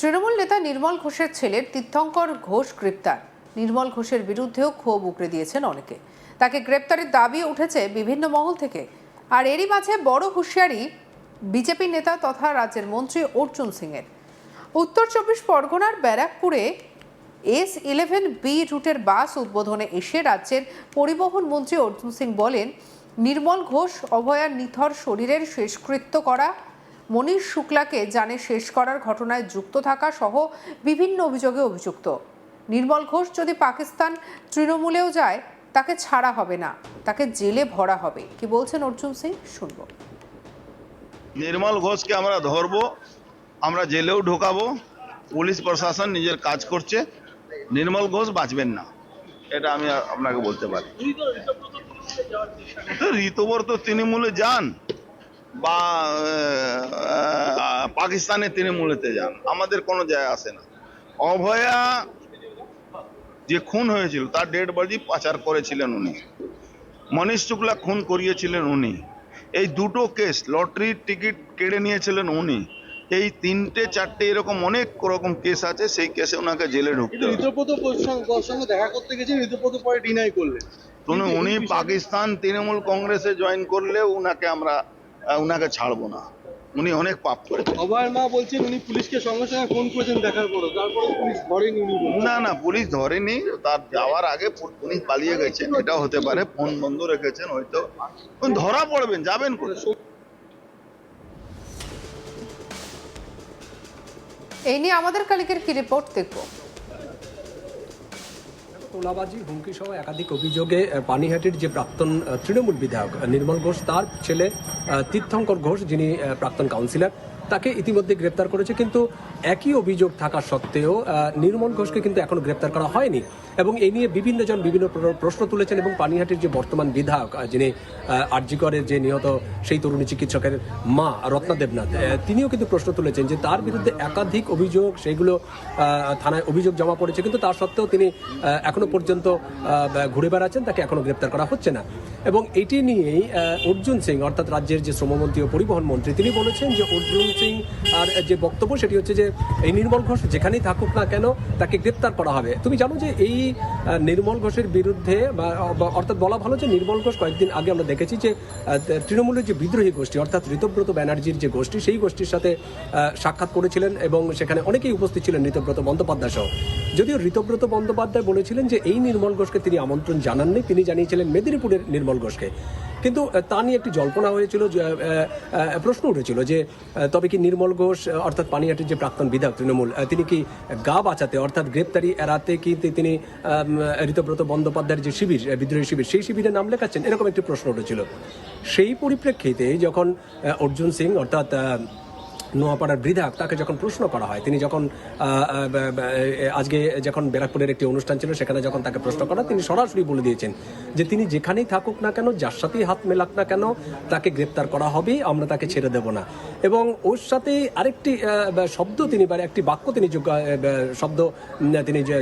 তৃণমূল নেতা নির্মল ঘোষের ছেলে তীর্থঙ্কর ঘোষ গ্রেপ্তার। নির্মল ঘোষের বিরুদ্ধেও ক্ষোভ উগরে দিয়েছেন অনেকে। তাকে গ্রেপ্তারের দাবি উঠেছে বিভিন্ন মহল থেকে। আর এরই মাঝে বড় হুঁশিয়ারি বিজেপি নেতা তথা রাজ্যের মন্ত্রী অর্জুন সিংয়ের। উত্তর 24 পরগনার ব্যারাকপুরে S11B রুটের বাস উদ্বোধনে এসে রাজ্যের পরিবহন মন্ত্রী অর্জুন সিং বলেন, নির্মল ঘোষ অভয়ার নিথর শরীরের শেষকৃত্য করা, মনীষ শুক্লাকে জানে শেষ করার ঘটনায় যুক্ত থাকা সহ বিভিন্ন অভিযোগে অভিযুক্ত। নির্মল ঘোষ যদি পাকিস্তান তৃণমূলেও যায় তাকে ছাড়া হবে না, তাকে জেলে ভরা হবে। কি বলছেন অর্জুন সিং, শুনবো। নির্মল ঘোষকে আমরা ধরবো, আমরা জেলেও ঢোকাবো। পুলিশ প্রশাসন নিজের কাজ করছে, নির্মল ঘোষ বাঁচবেন না, এটা আমি আপনাকে বলতে পারি। ঋতব্রত তৃণমূলে যান বা পাকিস্তানের তৃণমূলেতে যান, আমাদের কোনো যায় আসে না। অভয়া যে খুন হয়েছিল তার ডেড বডি পাচার করেছিলেন উনি, মনীষ শুক্লা খুন করিয়েছিলেন উনি, এই দুটো কেস লটারির টিকিট কেড়ে নিয়েছিলেন উনি, এই তিনটে চারটে এরকম অনেক রকম কেস আছে, সেই কেসে ওনাকে জেলে ঢুকতে হবে। ঋতব্রত সঙ্গে দেখা করতে গেছেন, ঋতব্রত পরে ডিনাই করলেন। উনি পাকিস্তান তৃণমূল কংগ্রেসে জয়েন করলে উনাকে ছাড়বো না, উনি অনেক পাপ করেছেন। অভয়ের মা বলছেন উনি পুলিশকে সঙ্গে সঙ্গে ফোন করেছেন দেখার পরে, তারপরে পুলিশ ধরেনি। না, পুলিশ ধরেনি, তার যাওয়ার আগে উনি পালিয়ে গেছেন, এটাও হতে পারে, ফোন বন্ধ রেখেছেন হয়তো। ধরা পড়বেন, যাবেন কোথায়? এই নিয়ে আমাদের কালিকের কি রিপোর্ট দেখবো। তোলাবাজি, হুমকি সহ একাধিক অভিযোগে পানিহাটির যে প্রাক্তন তৃণমূল বিধায়ক নির্মল ঘোষ, তার ছেলে তীর্থঙ্কর ঘোষ, যিনি প্রাক্তন কাউন্সিলর, তাকে ইতিমধ্যে গ্রেপ্তার করেছে। কিন্তু একই অভিযোগ থাকা সত্ত্বেও নির্মল ঘোষকে কিন্তু এখনো গ্রেপ্তার করা হয়নি। এবং এই নিয়ে বিভিন্ন জন বিভিন্ন প্রশ্ন তুলেছেন। এবং পানিহাটির যে বর্তমান বিধায়ক, যিনি আরজি করের যে নিহত সেই তরুণী চিকিৎসকের মা রত্না দেবনাথ, তিনিও কিন্তু প্রশ্ন তুলেছেন যে তার বিরুদ্ধে একাধিক অভিযোগ, সেইগুলো থানায় অভিযোগ জমা পড়েছে, কিন্তু তার সত্ত্বেও তিনি এখনো পর্যন্ত ঘুরে বেড়াচ্ছেন, তাকে এখনো গ্রেপ্তার করা হচ্ছে না। এবং এটি নিয়েই অর্জুন সিং, অর্থাৎ রাজ্যের যে শ্রমমন্ত্রী ও পরিবহন মন্ত্রী, তিনি বলেছেন যে অর্জুন সিং আর যে বক্তব্য সেটি হচ্ছে যে এই নির্মল ঘোষ যেখানেই থাকুক না কেন তাকে গ্রেপ্তার করা হবে। তুমি জানো যে এই নির্মল ঘোষের বিরুদ্ধে, অর্থাৎ বলা ভালো যে নির্মল ঘোষ কয়েকদিন আগে আমরা দেখেছি যে তৃণমূলের যে বিদ্রোহী গোষ্ঠী, অর্থাৎ ঋতব্রত ব্যানার্জির যে গোষ্ঠী, সেই গোষ্ঠীর সাথে সাক্ষাৎ করেছিলেন এবং সেখানে অনেকেই উপস্থিত ছিলেন, ঋতব্রত বন্দ্যোপাধ্যায় সহ। যদিও ঋতব্রত বন্দ্যোপাধ্যায় বলেছিলেন যে এই নির্মল ঘোষকে তিনি আমন্ত্রণ জানাননি, তিনি জানিয়েছিলেন মেদিনীপুরের নির্মল ঘোষকে। কিন্তু তা নিয়ে একটি জল্পনা হয়েছিল, প্রশ্ন উঠেছিল যে তবে কি নির্মল ঘোষ, অর্থাৎ পানিহাটির যে প্রাক্তন বিধায়ক তৃণমূল, তিনি কি গা বাঁচাতে, অর্থাৎ গ্রেপ্তারি এড়াতে কি তিনি ঋতব্রত বন্দ্যোপাধ্যায়ের যে শিবির, বিদ্রোহী শিবির, সেই শিবিরে নাম লেখাচ্ছেন, এরকম একটি প্রশ্ন উঠেছিল। সেই পরিপ্রেক্ষিতে যখন অর্জুন সিং, অর্থাৎ নোয়াপাড়ার বিধায়ক, তাকে যখন প্রশ্ন করা হয়, তিনি যখন আজকে যখন ব্যারাকপুরের একটি অনুষ্ঠান ছিল সেখানে যখন তাকে প্রশ্ন করা, তিনি সরাসরি বলে দিয়েছেন যে তিনি যেখানেই থাকুক না কেন, যার সাথেই হাত মেলাক না কেন, তাকে গ্রেপ্তার করা হবে, আমরা তাকে ছেড়ে দেব না। এবং ওর সাথে আরেকটি শব্দ তিনি, একটি বাক্য তিনি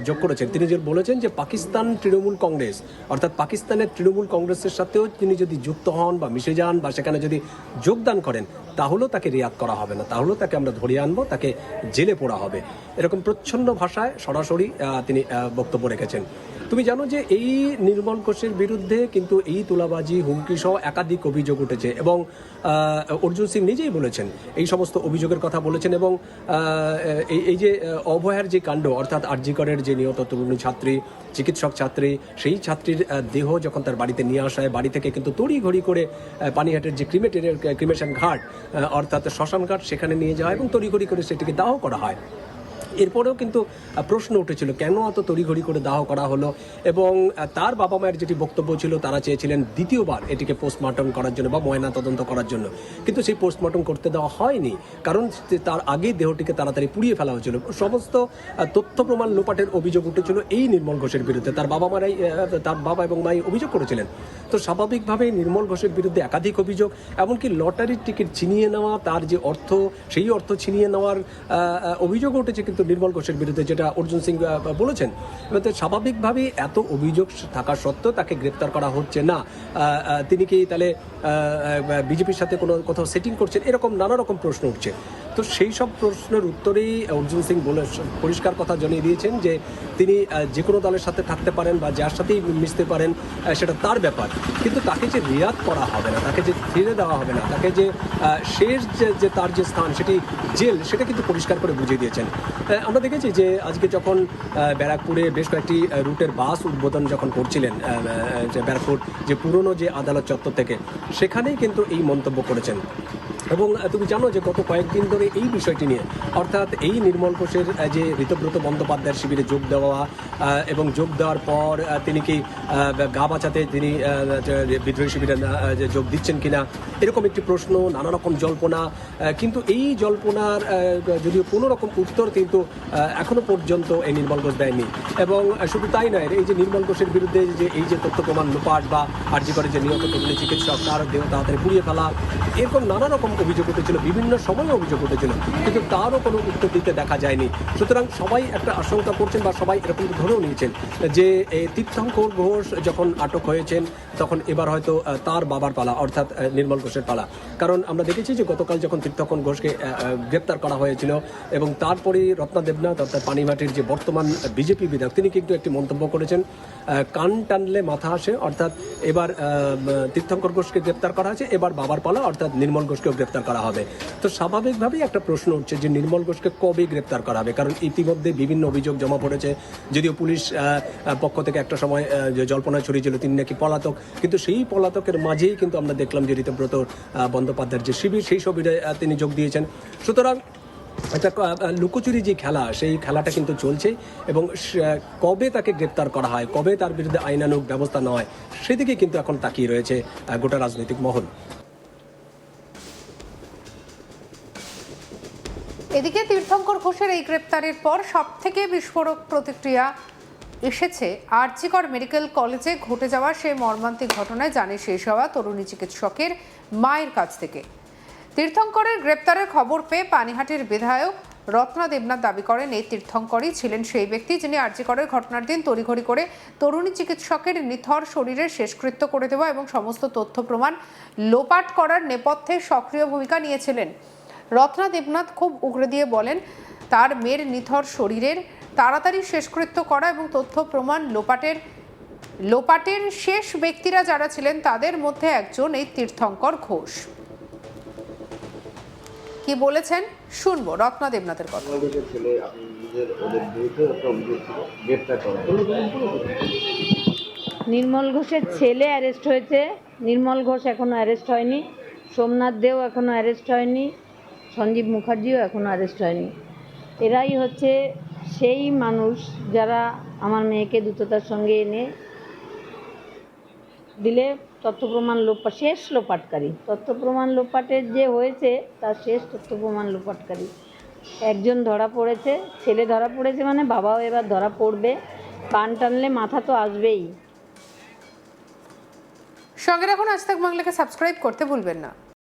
যোগ করেছেন। তিনি যে বলেছেন যে পাকিস্তান তৃণমূল কংগ্রেস, অর্থাৎ পাকিস্তানের তৃণমূল কংগ্রেসের সাথেও তিনি যদি যুক্ত হন বা মিশে যান বা সেখানে যদি যোগদান করেন, তাহলেও তাকে রিয়াদ করা হবে না, তাহলেও তাকে আমরা ধরিয়ে আনবো, তাকে জেলে পোড়া হবে। এরকম প্রচ্ছন্ন ভাষায় সরাসরি তিনি বক্তব্য রেখেছেন। তুমি জানো যে এই নির্মল ঘোষের বিরুদ্ধে কিন্তু এই তোলাবাজি, হুমকি সহ একাধিক অভিযোগ উঠেছে এবং অর্জুন সিং নিজেই বলেছেন, এই সমস্ত অভিযোগের কথা বলেছেন। এবং এই যে অভয়ার যে কাণ্ড, অর্থাৎ আরজি করের যে নিহত তরুণী ছাত্রী, চিকিৎসক ছাত্রী, সেই ছাত্রীর দেহ যখন তার বাড়িতে নিয়ে আসা হয়, বাড়ি থেকে কিন্তু তড়িঘড়ি করে পানিহাটের যে ক্রিমেশন ঘাট, অর্থাৎ শ্মশান ঘাট, সেখানে নিয়ে যাওয়া এবং তড়িঘড়ি করে সেটিকে দাহ করা হয়। এরপরেও কিন্তু প্রশ্ন উঠেছিল কেন এত তড়িঘড়ি করে দাহ করা হলো। এবং তার বাবা মায়ের যেটি বক্তব্য ছিল, তারা চেয়েছিলেন দ্বিতীয়বার এটিকে পোস্টমর্টম করার জন্য বা ময়না তদন্ত করার জন্য, কিন্তু সেই পোস্টমর্টম করতে দেওয়া হয়নি, কারণ তার আগেই দেহটিকে তাড়াতাড়ি পুড়িয়ে ফেলা হয়েছিল। সমস্ত তথ্য প্রমাণ লোপাটের অভিযোগ উঠেছিল এই নির্মল ঘোষের বিরুদ্ধে। তার বাবা এবং মাই অভিযোগ করেছিলেন। তো স্বাভাবিকভাবেই নির্মল ঘোষের বিরুদ্ধে একাধিক অভিযোগ, এমনকি লটারির টিকিট ছিনিয়ে নেওয়া, তার যে অর্থ, সেই অর্থ ছিনিয়ে নেওয়ার অভিযোগ উঠেছে কিন্তু নির্মল ঘোষের বিরুদ্ধে, যেটা অর্জুন সিং বলেছেন। এবার স্বাভাবিকভাবেই এত অভিযোগ থাকা সত্ত্বেও তাকে গ্রেপ্তার করা হচ্ছে না। তিনি কি তাহলে বিজেপির সাথে কোনো কোথাও সেটিং করছেন, এরকম নানা রকম প্রশ্ন উঠছে। তো সেই সব প্রশ্নের উত্তরেই অর্জুন সিং পরিষ্কার কথা জানিয়ে দিয়েছেন যে তিনি যে কোনো দলের সাথে থাকতে পারেন বা যার সাথেই মিশতে পারেন, সেটা তার ব্যাপার, কিন্তু তাকে যে রিয়াদ করা হবে না, তাকে যে ফিরে দেওয়া হবে না, তাকে যে শেষ যে তার যে স্থান সেটি জেল, সেটা কিন্তু পরিষ্কার করে বুঝিয়ে দিয়েছেন। আমরা দেখেছি যে আজকে যখন ব্যারাকপুরে বেশ কয়েকটি রুটের বাস উদ্বোধন যখন করছিলেন, যে ব্যারাকপুর যে পুরনো যে আদালত চত্বর থেকে, সেখানেই কিন্তু এই মন্তব্য করেছেন। এবং তুমি জানো যে গত কয়েকদিন ধরে এই বিষয়টি নিয়ে, অর্থাৎ এই নির্মল ঘোষের যে ঋতব্রত বন্দ্যোপাধ্যায়ের শিবিরে যোগ দেওয়া এবং যোগ দেওয়ার পর তিনি কি গা বাঁচাতে তিনি বিদ্রোহী শিবিরে যোগ দিচ্ছেন কিনা, এরকম একটি প্রশ্ন, নানা রকম জল্পনা। কিন্তু এই জল্পনার যদিও কোনো রকম উত্তর কিন্তু এখনো পর্যন্ত এই নির্মল ঘোষ দেয়নি। এবং শুধু তাই নয়, এই যে নির্মল ঘোষের বিরুদ্ধে যে এই যে তথ্য প্রমাণ লোপাট বা আরজি করে যে নিহত তরুণী চিকিৎসক তার দেহ তাড়াতাড়ি পুড়িয়ে ফেলা, এরকম নানা রকম অভিযোগ উঠেছিল, বিভিন্ন সময়ে অভিযোগ উঠেছিল, কিন্তু তারও কোনো উত্তর দিতে দেখা যায়নি। সুতরাং সবাই একটা আশঙ্কা করছেন বা সবাই এরকম ধরেও নিয়েছেন যে তীর্থঙ্কর ঘোষ যখন আটক হয়েছেন তখন এবার হয়তো তার বাবার পালা, অর্থাৎ নির্মল ঘোষের পালা। কারণ আমরা দেখেছি যে গতকাল যখন তীর্থঙ্কর ঘোষকে গ্রেপ্তার করা হয়েছিল এবং তারপরে রত্না দেবনাথ অর্থাৎ পানিহাটির যে বর্তমান বিজেপি বিধায়ক, তিনি কিন্তু একটি মন্তব্য করেছেন, কান টানলে মাথা আসে, অর্থাৎ এবার তীর্থঙ্কর ঘোষকে গ্রেপ্তার করা হয়েছে, এবার বাবার পালা, অর্থাৎ নির্মল ঘোষকেও গ্রেপ্তার করা হবে। তো স্বাভাবিকভাবেই একটা প্রশ্ন উঠছে যে নির্মল ঘোষকে কবে গ্রেপ্তার করা হবে, কারণ ইতিমধ্যে বিভিন্ন অভিযোগ জমা পড়েছে। যদিও পুলিশ পক্ষ থেকে একটা সময় যে জল্পনা ছড়িয়েছিল তিনি নাকি পলাতক, কিন্তু সেই পলাতকের মাঝেই কিন্তু আমরা দেখলাম যে ঋতব্রত বন্দ্যোপাধ্যায়ের যে শিবির, সেই শিবিরে তিনি যোগ দিয়েছেন। সুতরাং একটা লুকোচুরি যে খেলা, সেই খেলাটা কিন্তু চলছে এবং কবে তাকে গ্রেপ্তার করা হয়, কবে তার বিরুদ্ধে আইনানুগ ব্যবস্থা নেওয়া হয়, সেদিকে কিন্তু এখন তাকিয়ে রয়েছে গোটা রাজনৈতিক মহল। এদিকে তীর্থঙ্কর ঘোষের এই গ্রেপ্তারের পর সবথেকে বিস্ফোরক প্রতিক্রিয়া এসেছে আরজি কর মেডিকেল কলেজে ঘটে যাওয়া সেই মর্মান্তিক ঘটনায় জানে শেষ হওয়া তরুণী চিকিৎসকের মায়ের কাছ থেকে। তীর্থঙ্করের গ্রেপ্তারের খবর পেয়ে পানিহাটির বিধায়ক রত্না দেবনাথ দাবি করেন এই তীর্থঙ্করই ছিলেন সেই ব্যক্তি যিনি আরজি করের ঘটনার দিন তড়িঘড়ি করে তরুণী চিকিৎসকের নিথর শরীরের শেষকৃত্য করে দেওয়া এবং সমস্ত তথ্য প্রমাণ লোপাট করার নেপথ্যে সক্রিয় ভূমিকা নিয়েছিলেন। রত্না দেবনাথ খুব উগরে দিয়ে বলেন, তার মেয়ের নিথর শরীরের তাড়াতাড়ি শেষকৃত্য করা এবং তথ্য প্রমাণ লোপাটের শেষ ব্যক্তিরা যারা ছিলেন তাদের মধ্যে একজন এই তীর্থঙ্কর ঘোষ। কি বলেছেন শুনবো রত্না দেবনাথের কথা। নির্মল ঘোষের ছেলে অ্যারেস্ট হয়েছে, নির্মল ঘোষ এখনো অ্যারেস্ট হয়নি, সোমনাথ দেও এখনো অ্যারেস্ট হয়নি, সঞ্জীব মুখার্জিও এখনো অ্যারেস্ট হয়নি। এরাই হচ্ছে সেই মানুষ যারা আমার মেয়েকে দ্রুততার সঙ্গে এনে দিলে তথ্য প্রমাণ শেষ লোপাটকারী, তথ্য প্রমাণ লোপাটের যে হয়েছে তার শেষ তথ্য প্রমাণ লোপাটকারী একজন ধরা পড়েছে। ছেলে ধরা পড়েছে মানে বাবাও এবার ধরা পড়বে। কান টানলে মাথা তো আসবেই। সঙ্গে রাখুন আজ তাক বাংলাকে সাবস্ক্রাইব করতে ভুলবেন না।